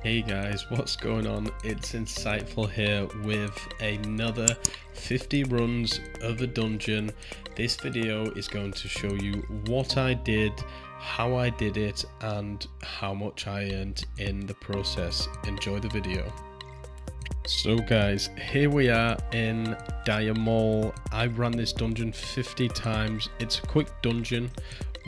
Hey guys, what's going on? It's Insightful here with another 50 runs of a dungeon. This video is going to show you what I did, how I did it, and how much I earned in the process. Enjoy the video. So guys, here we are in Dire Maul. I ran this dungeon 50 times. It's a quick dungeon.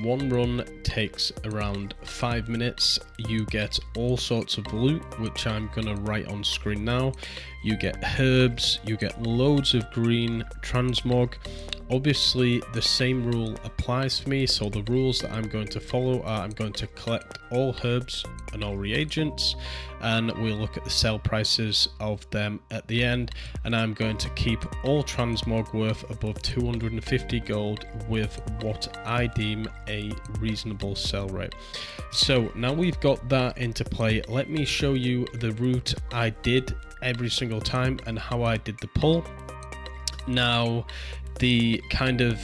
One run takes around 5 minutes. You get all sorts of loot, which I'm gonna write on screen now. You get herbs, you get loads of green transmog. Obviously the same rule applies for me, so the rules that I'm going to follow are I'm going to collect all herbs and all reagents, and we'll look at the sell prices of them at the end, and I'm going to keep all transmog worth above 250 gold with what I deem a reasonable sell rate. So now we've got that into play, let me show you the route I did every single time and how I did the pull. Now the kind of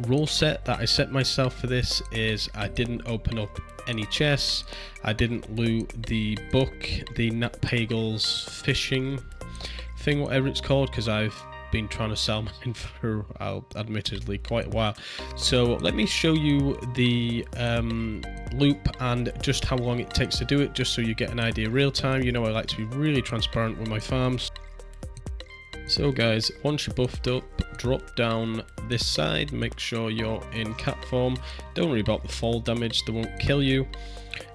rule set that I set myself for this is I didn't open up any chests, I didn't loot the book, the Nat Pagel's fishing thing, whatever it's called, because I've been trying to sell mine for admittedly quite a while. So let me show you the loop and just how long it takes to do it, just so you get an idea real time. You know I like to be really transparent with my farms. So guys, once you're buffed up, drop down this side, make sure you're in cat form. Don't worry about the fall damage, they won't kill you.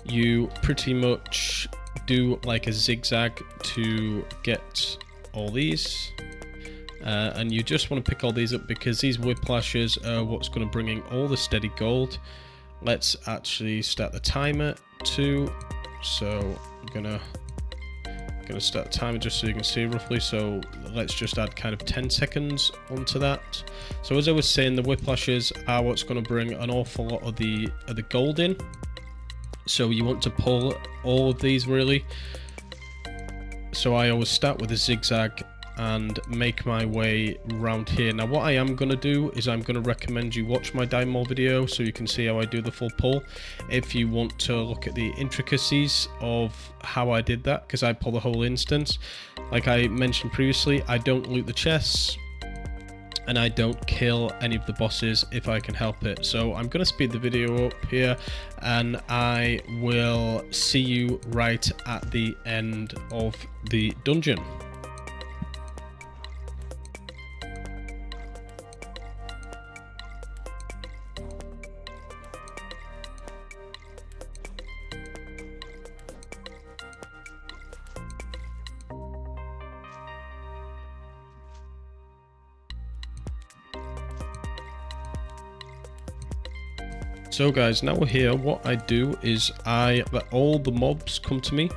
You pretty much do like a zigzag to get all these. And you just want to pick all these up because these whiplashes are what's going to bring in all the steady gold. Let's actually start the timer too. So I'm gonna start the timer just so you can see roughly. So let's just add kind of 10 seconds onto that. So as I was saying, the whiplashes are what's going to bring an awful lot of the gold in. So you want to pull all of these really. So I always start with a zigzag and make my way around here. Now what I am going to do is I'm going to recommend you watch my Dire Maul video so you can see how I do the full pull if you want to look at the intricacies of how I did that, because I pull the whole instance. Like I mentioned previously, I don't loot the chests and I don't kill any of the bosses if I can help it. So I'm going to speed the video up here and I will see you right at the end of the dungeon. So guys, now we're here, what I do is I let all the mobs come to me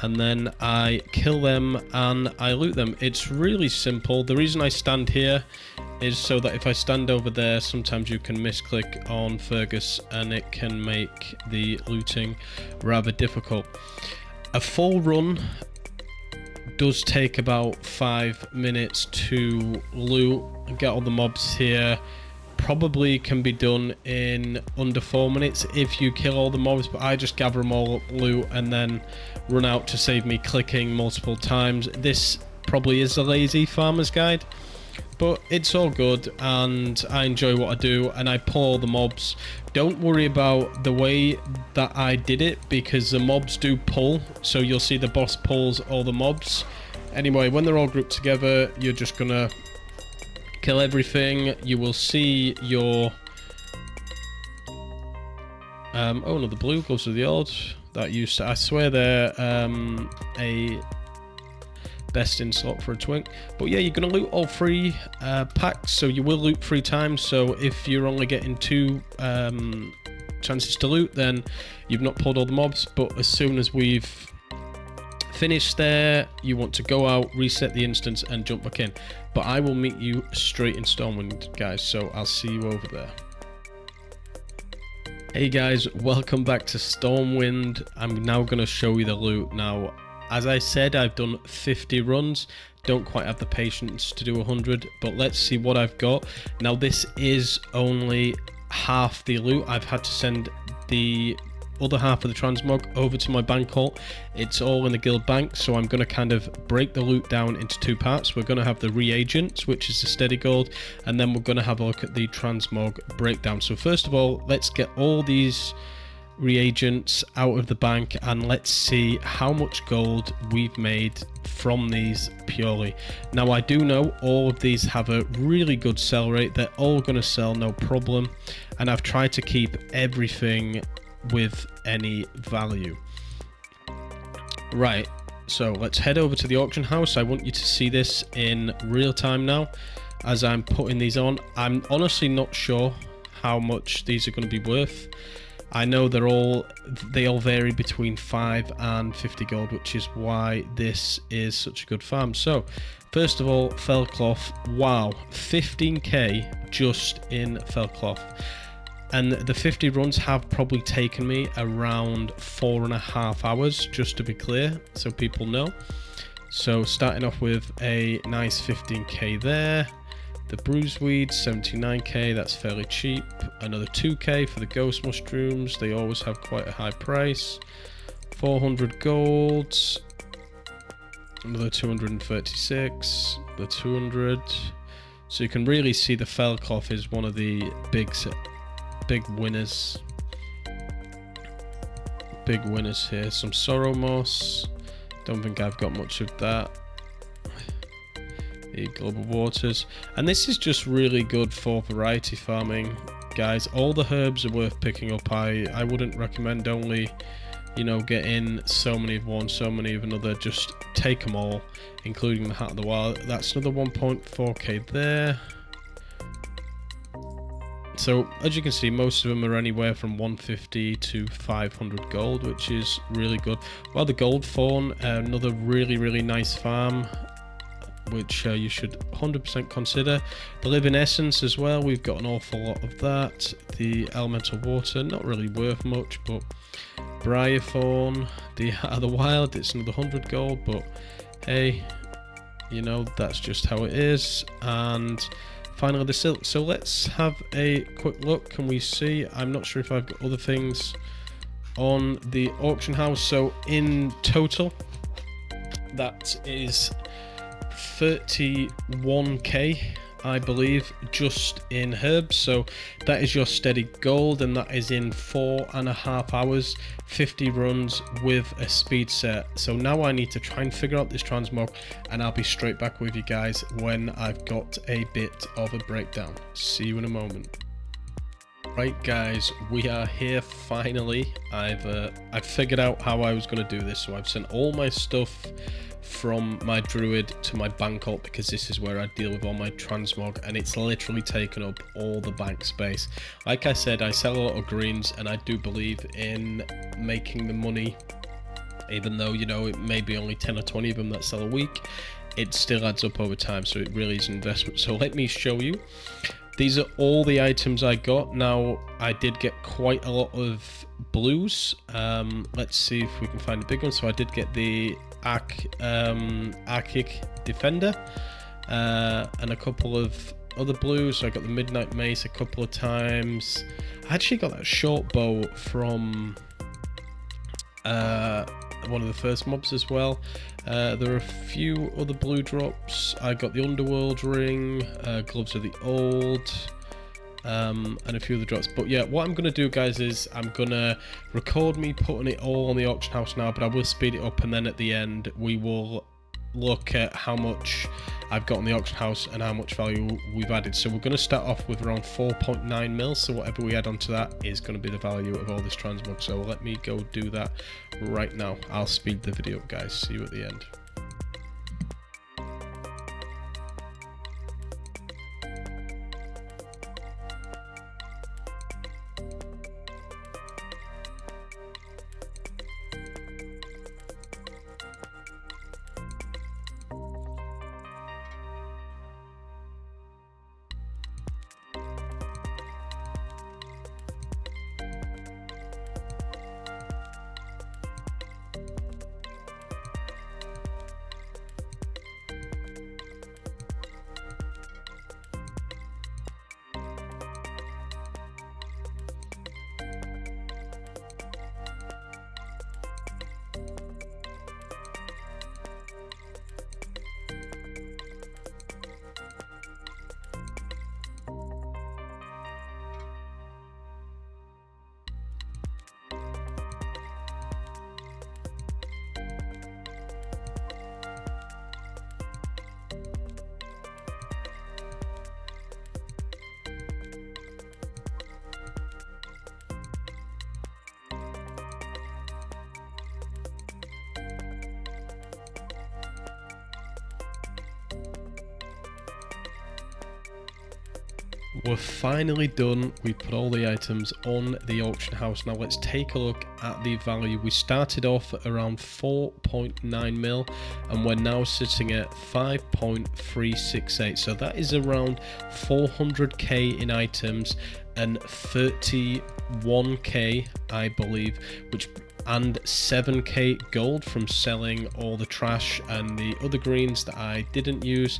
and then I kill them and I loot them. It's really simple. The reason I stand here is so that if I stand over there, sometimes you can misclick on Fergus and it can make the looting rather difficult. A full run does take about 5 minutes to loot and get all the mobs here. Probably can be done in under 4 minutes if you kill all the mobs, but I just gather them all up, loot, and then run out to save me clicking multiple times. This probably is a lazy farmer's guide, but it's all good and I enjoy what I do and I pull all the mobs. Don't worry about the way that I did it because the mobs do pull, so you'll see the boss pulls all the mobs. Anyway, when they're all grouped together, you're just gonna kill everything. You will see your oh no, the blue goes to the old. That used to, I swear they're a best in slot for a twink. But yeah, you're gonna loot all 3 packs, so you will loot 3 times. So if you're only getting 2 chances to loot, then you've not pulled all the mobs. But as soon as we've finished there, you want to go out, reset the instance and jump back in. But I will meet you straight in Stormwind, guys, so I'll see you over there. Hey guys, welcome back to Stormwind. I'm now going to show you the loot. Now, as I said, I've done 50 runs. Don't quite have the patience to do 100, but let's see what I've got. Now, this is only half the loot. I've had to send the other half of the transmog over to my bank vault. It's all in the guild bank, so I'm going to kind of break the loot down into two parts. We're going to have the reagents, which is the steady gold, and then we're going to have a look at the transmog breakdown. So first of all, let's get all these reagents out of the bank and let's see how much gold we've made from these purely. Now I do know all of these have a really good sell rate. They're all going to sell no problem, and I've tried to keep everything with any value. Right, so let's head over to the auction house. I want you to see this in real time now as I'm putting these on. I'm honestly not sure how much these are going to be worth. I know they all vary between 5 and 50 gold, which is why this is such a good farm. So first of all, Fellcloth, wow, 15k just in Fellcloth. And the 50 runs have probably taken me around 4.5 hours, just to be clear, so people know. So starting off with a nice 15k there. The bruiseweed, 79k, that's fairly cheap. Another 2k for the ghost mushrooms, they always have quite a high price. 400 golds. Another 236, the 200. So you can really see the Fellcloth is one of the big winners. Big winners here. Some sorrow moss. Don't think I've got much of that. Global waters, and this is just really good for variety farming, guys. All the herbs are worth picking up. I wouldn't recommend only, you know, getting so many of one, so many of another. Just take them all, including the Hat of the Wild. That's another 1.4k there. So as you can see, most of them are anywhere from 150 to 500 gold, which is really good. Well, the gold fawn, another really nice farm, which you should 100% consider. The living essence as well, we've got an awful lot of that. The elemental water, not really worth much, but briar fawn, the Hat of the Wild, it's another 100 gold, but hey, you know, that's just how it is. And finally the silk. So let's have a quick look. Can we see? I'm not sure if I've got other things on the auction house. So in total, that is 31k, I believe, just in herbs. So that is your steady gold, and that is in 4.5 hours, 50 runs with a speed set. So now I need to try and figure out this transmog, and I'll be straight back with you guys when I've got a bit of a breakdown. See you in a moment. Right guys, we are here finally. I've figured out how I was going to do this. So I've sent all my stuff from my druid to my bank vault, because this is where I deal with all my transmog, and it's literally taken up all the bank space. Like I said, I sell a lot of greens, and I do believe in making the money, even though, you know, it may be only 10 or 20 of them that sell a week. It still adds up over time, so it really is an investment. So let me show you. These are all the items I got. Now I did get quite a lot of blues. Let's see if we can find a big one. So I did get the Arctic Defender and a couple of other blues. So I got the Midnight Mace a couple of times. I actually got that short bow from one of the first mobs as well. There are a few other blue drops. I got the Underworld ring, Gloves of the Old, and a few other drops. But yeah, what I'm going to do, guys, is I'm going to record me putting it all on the auction house now, but I will speed it up, and then at the end we will look at how much I've got on the auction house and how much value we've added. So we're going to start off with around 4.9 mil, so whatever we add onto that is going to be the value of all this transmog. So let me go do that right now. I'll speed the video up, guys. See you at the end. We're finally done. We put all the items on the auction house. Now let's take a look at the value. We started off around 4.9 mil and we're now sitting at 5.368. So that is around 400k in items and 31k, I believe, and 7k gold from selling all the trash and the other greens that I didn't use.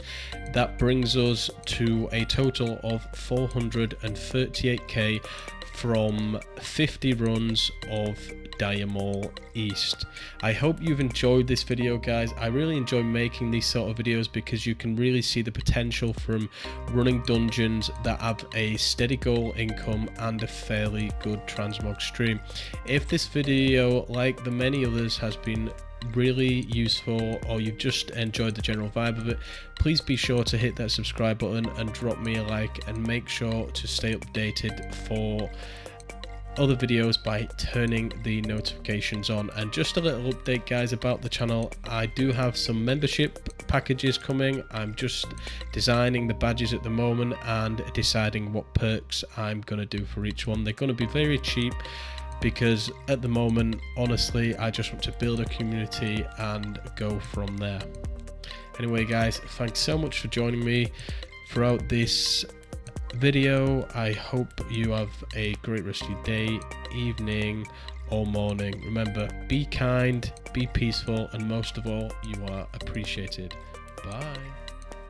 That brings us to a total of 438k from 50 runs of Dire Maul East. I hope you've enjoyed this video, guys. I really enjoy making these sort of videos because you can really see the potential from running dungeons that have a steady goal income and a fairly good transmog stream. If this video, like the many others, has been really useful or you've just enjoyed the general vibe of it, please be sure to hit that subscribe button and drop me a like, and make sure to stay updated for other videos by turning the notifications on. And just a little update, guys, about the channel. I do have some membership packages coming. I'm just designing the badges at the moment and deciding what perks I'm going to do for each one. They're going to be very cheap because at the moment, honestly, I just want to build a community and go from there. Anyway, guys, thanks so much for joining me throughout this video. I hope you have a great rest of your day, evening or morning. Remember, be kind, be peaceful, and most of all, you are appreciated. Bye.